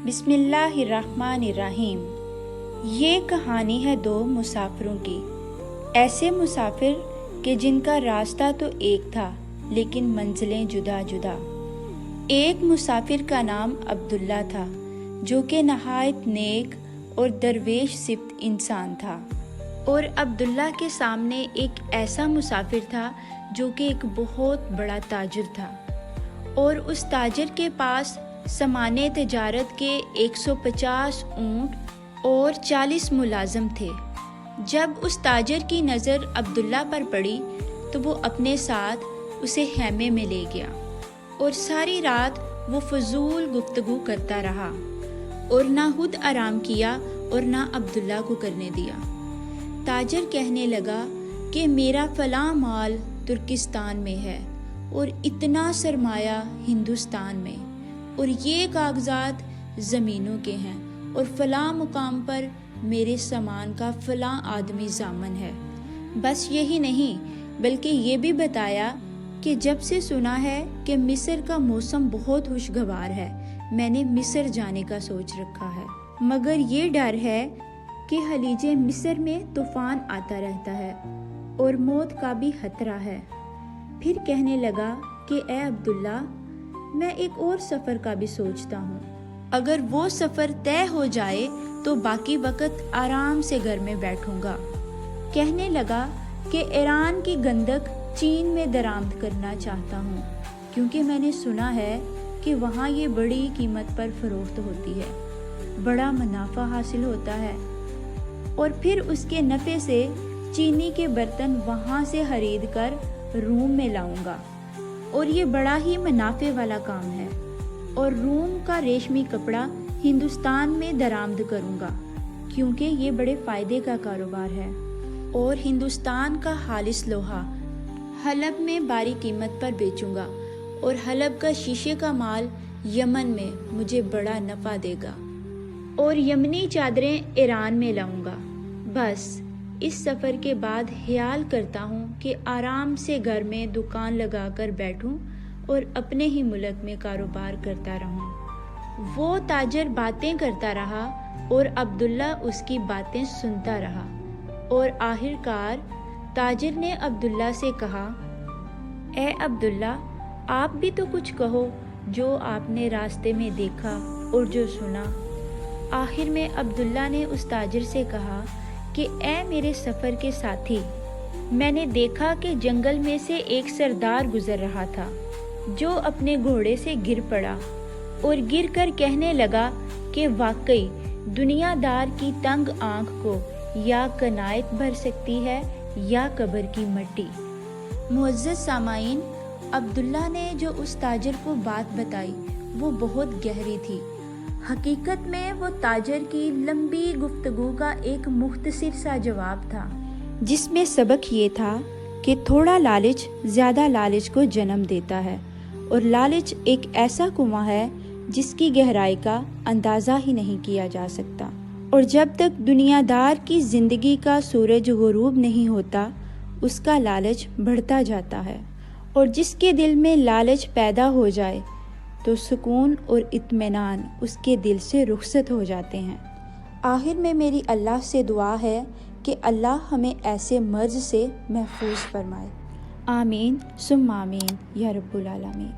بسم اللہ الرحمن الرحیم۔ یہ کہانی ہے دو مسافروں کی، ایسے مسافر کہ جن کا راستہ تو ایک تھا لیکن منزلیں جدا جدا۔ ایک مسافر کا نام عبداللہ تھا جو کہ نہایت نیک اور درویش صفت انسان تھا، اور عبداللہ کے سامنے ایک ایسا مسافر تھا جو کہ ایک بہت بڑا تاجر تھا، اور اس تاجر کے پاس سامانِ تجارت کے 150 اونٹ اور 40 ملازم تھے۔ جب اس تاجر کی نظر عبداللہ پر پڑی تو وہ اپنے ساتھ اسے خیمے میں لے گیا، اور ساری رات وہ فضول گفتگو کرتا رہا اور نہ خود آرام کیا اور نہ عبداللہ کو کرنے دیا۔ تاجر کہنے لگا کہ میرا فلاں مال ترکستان میں ہے اور اتنا سرمایہ ہندوستان میں، اور یہ کاغذات زمینوں کے ہیں، اور فلاں مقام پر میرے سامان کا فلاں آدمی ضامن ہے۔ بس یہی نہیں بلکہ یہ بھی بتایا کہ جب سے سنا ہے کہ مصر کا موسم بہت خوشگوار ہے، میں نے مصر جانے کا سوچ رکھا ہے، مگر یہ ڈر ہے کہ خلیج مصر میں طوفان آتا رہتا ہے اور موت کا بھی خطرہ ہے۔ پھر کہنے لگا کہ اے عبداللہ، میں ایک اور سفر کا بھی سوچتا ہوں، اگر وہ سفر طے ہو جائے تو باقی وقت آرام سے گھر میں بیٹھوں گا۔ کہنے لگا کہ ایران کی گندک چین میں درآمد کرنا چاہتا ہوں، کیونکہ میں نے سنا ہے کہ وہاں یہ بڑی قیمت پر فروخت ہوتی ہے، بڑا منافع حاصل ہوتا ہے، اور پھر اس کے نفع سے چینی کے برتن وہاں سے خرید کر روم میں لاؤں گا، اور یہ بڑا ہی منافع والا کام ہے، اور روم کا ریشمی کپڑا ہندوستان میں درآمد کروں گا کیونکہ یہ بڑے فائدے کا کاروبار ہے، اور ہندوستان کا خالص لوہا حلب میں باری قیمت پر بیچوں گا، اور حلب کا شیشے کا مال یمن میں مجھے بڑا نفع دے گا، اور یمنی چادریں ایران میں لاؤں گا۔ بس اس سفر کے بعد خیال کرتا ہوں کہ آرام سے گھر میں دکان لگا کر بیٹھوں اور اپنے ہی ملک میں کاروبار کرتا رہوں۔ وہ تاجر باتیں کرتا رہا اور عبداللہ اس کی باتیں سنتا رہا، اور آخر کار تاجر نے عبداللہ سے کہا، اے عبداللہ، آپ بھی تو کچھ کہو جو آپ نے راستے میں دیکھا اور جو سنا۔ آخر میں عبداللہ نے اس تاجر سے کہا کہ اے میرے سفر کے ساتھی، میں نے دیکھا کہ جنگل میں سے ایک سردار گزر رہا تھا جو اپنے گھوڑے سے گر پڑا، اور گر کر کہنے لگا کہ واقعی دنیا دار کی تنگ آنکھ کو یا کنائت بھر سکتی ہے یا قبر کی مٹی۔ معزز سامعین، عبداللہ نے جو اس تاجر کو بات بتائی وہ بہت گہری تھی۔ حقیقت میں وہ تاجر کی لمبی گفتگو کا ایک مختصر سا جواب تھا، جس میں سبق یہ تھا کہ تھوڑا لالچ زیادہ لالچ کو جنم دیتا ہے، اور لالچ ایک ایسا کنواں ہے جس کی گہرائی کا اندازہ ہی نہیں کیا جا سکتا، اور جب تک دنیا دار کی زندگی کا سورج غروب نہیں ہوتا اس کا لالچ بڑھتا جاتا ہے، اور جس کے دل میں لالچ پیدا ہو جائے تو سکون اور اطمینان اس کے دل سے رخصت ہو جاتے ہیں۔ آخر میں میری اللہ سے دعا ہے کہ اللہ ہمیں ایسے مرض سے محفوظ فرمائے۔ آمین ثم آمین یا رب العالمین۔